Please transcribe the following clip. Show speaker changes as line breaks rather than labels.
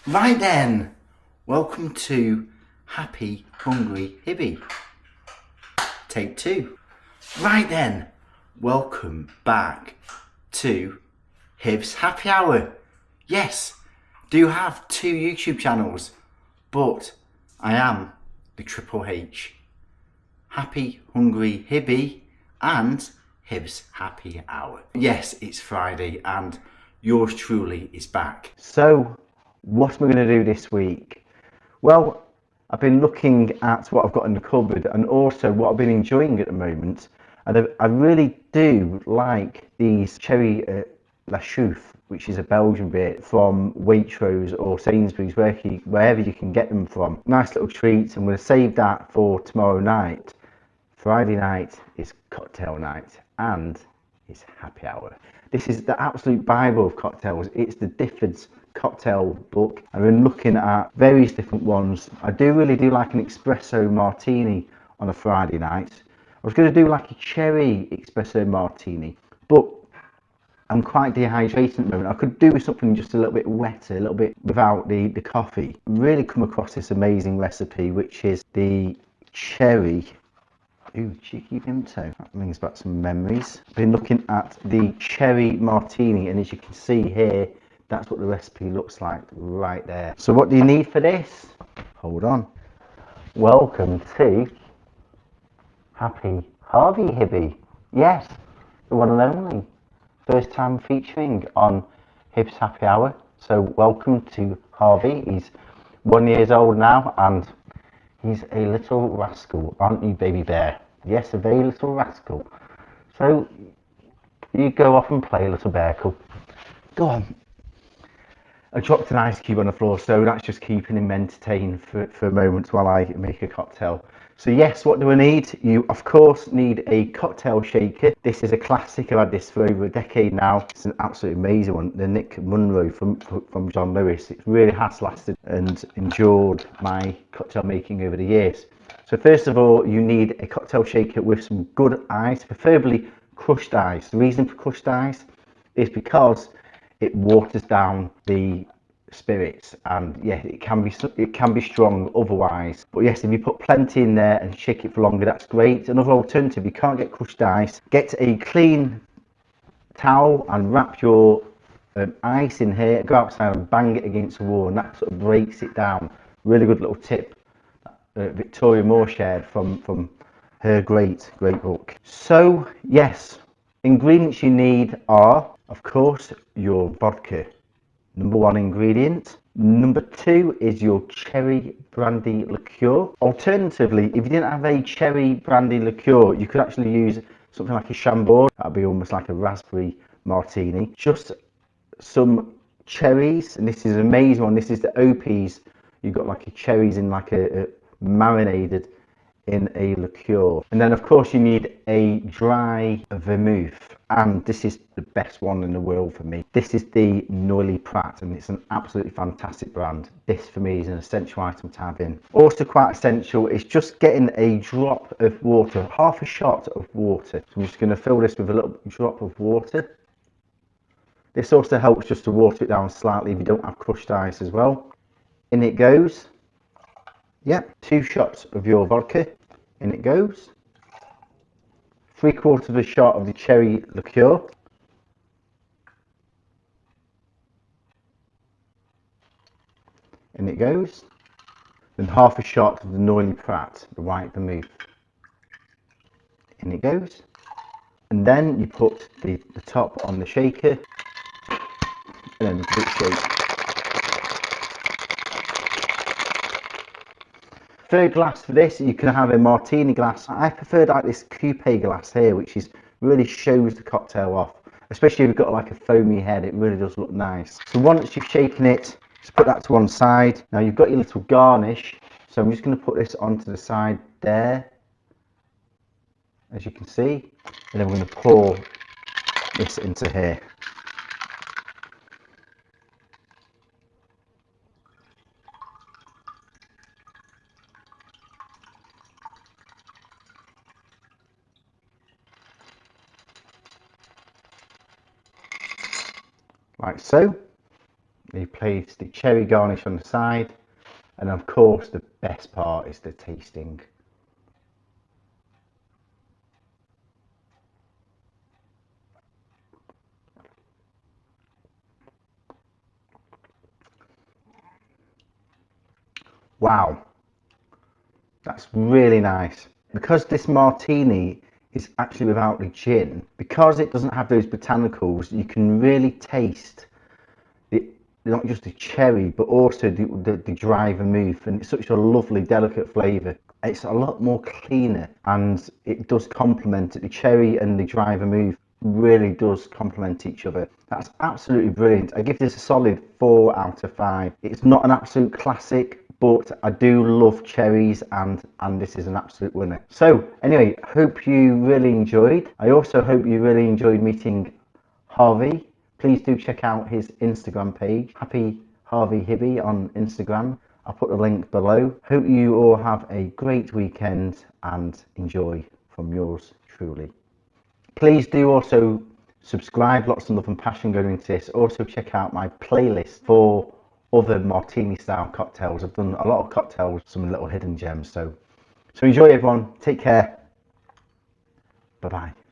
Right then, welcome to Happy Hungry Hibby. Take two. Right then, welcome back to Hibbs Happy Hour. Yes, do have two YouTube channels, but I am the Triple H. Happy Hungry Hibby and Hibbs Happy Hour. Yes, it's Friday and yours truly is back. So, what am I going to do this week? Well, I've been looking at what I've got in the cupboard and also what I've been enjoying at the moment. And I really do like these cherry La Chouffe, which is a Belgian beer from Waitrose or Sainsbury's, wherever you can get them from. Nice little treats. I'm going to save that for tomorrow night. Friday night is cocktail night and it's happy hour. This is the absolute Bible of cocktails. It's the Diffords cocktail book. I've been looking at various different ones. I really do like an espresso martini on a Friday night. I was going to do like a cherry espresso martini, but I'm quite dehydrated at the moment. I could do with something just a little bit wetter, a little bit without the coffee. Really come across this amazing recipe, which is the cherry. Ooh, cheeky Vimto. That brings back some memories. Been looking at the Cherry Martini, and as you can see here, that's what the recipe looks like right there. So what do you need for this? Hold on. Welcome to Happy Harvey Hibby. Yes, the one and only. First time featuring on Hibbs Happy Hour. So welcome to Harvey. He's 1 year old now, and he's a little rascal, aren't you, baby bear? Yes, a very little rascal. So, you go off and play, little bearcle. Go on. I dropped an ice cube on the floor, so that's just keeping him entertained for a moment while I make a cocktail. So yes, what do I need? You, of course, need a cocktail shaker. This is a classic. I've had this for over a decade now. It's an absolutely amazing one. The Nick Munro from John Lewis. It really has lasted and endured my cocktail making over the years. So first of all, you need a cocktail shaker with some good ice, preferably crushed ice. The reason for crushed ice is because it waters down the spirits, and yeah, it can be strong otherwise. But yes, if you put plenty in there and shake it for longer, that's great. Another alternative, you can't get crushed ice, get a clean towel and wrap your ice in here, go outside and bang it against the wall, and that sort of breaks it down. Really good little tip Victoria Moore shared from her great book. So yes, ingredients you need are, of course, your vodka, number one ingredient. Number two is your cherry brandy liqueur. Alternatively, if you didn't have a cherry brandy liqueur, you could actually use something like a Chambord. That'd be almost like a raspberry martini. Just some cherries, and this is an amazing one. This is the OPs. You've got like a cherries in like a marinated in a liqueur. And then of course you need a dry vermouth, and this is the best one in the world for me. This is the Noilly Prat, and it's an absolutely fantastic brand. This for me is an essential item to have in. Also quite essential is just getting a drop of water, half a shot of water. So I'm just going to fill this with a little drop of water. This also helps just to water it down slightly if you don't have crushed ice as well. In it goes. Yep, 2 shots of your vodka. In it goes. 3/4 of a shot of the cherry liqueur. In it goes. Then half a shot of the Noilly Prat, the white vermouth. In it goes. And then you put the top on the shaker, and then you put it shake. Third glass for this, you can have a martini glass. I prefer like this coupe glass here, which is really shows the cocktail off. Especially if you've got like a foamy head, it really does look nice. So once you've shaken it, just put that to one side. Now you've got your little garnish. So I'm just going to put this onto the side there, as you can see. And then we're going to pour this into here. Like so. You place the cherry garnish on the side, and of course the best part is the tasting. Wow, that's really nice. Because this martini is actually without the gin, because it doesn't have those botanicals, you can really taste the, not just the cherry, but also the dry vermouth, and it's such a lovely, delicate flavour. It's a lot more cleaner, and it does complement it. The cherry and the dry vermouth really does complement each other. That's absolutely brilliant. I give this a solid 4 out of 5. It's not an absolute classic, but I do love cherries, and this is an absolute winner. So anyway, hope you really enjoyed. I also hope you really enjoyed meeting Harvey. Please do check out his Instagram page, Happy Harvey Hibby on Instagram. I'll put the link below. Hope you all have a great weekend and enjoy from yours truly. Please do also subscribe, lots of love and passion going into this. Also check out my playlist for other martini style cocktails. I've done a lot of cocktails, some little hidden gems. So enjoy everyone, take care, bye bye.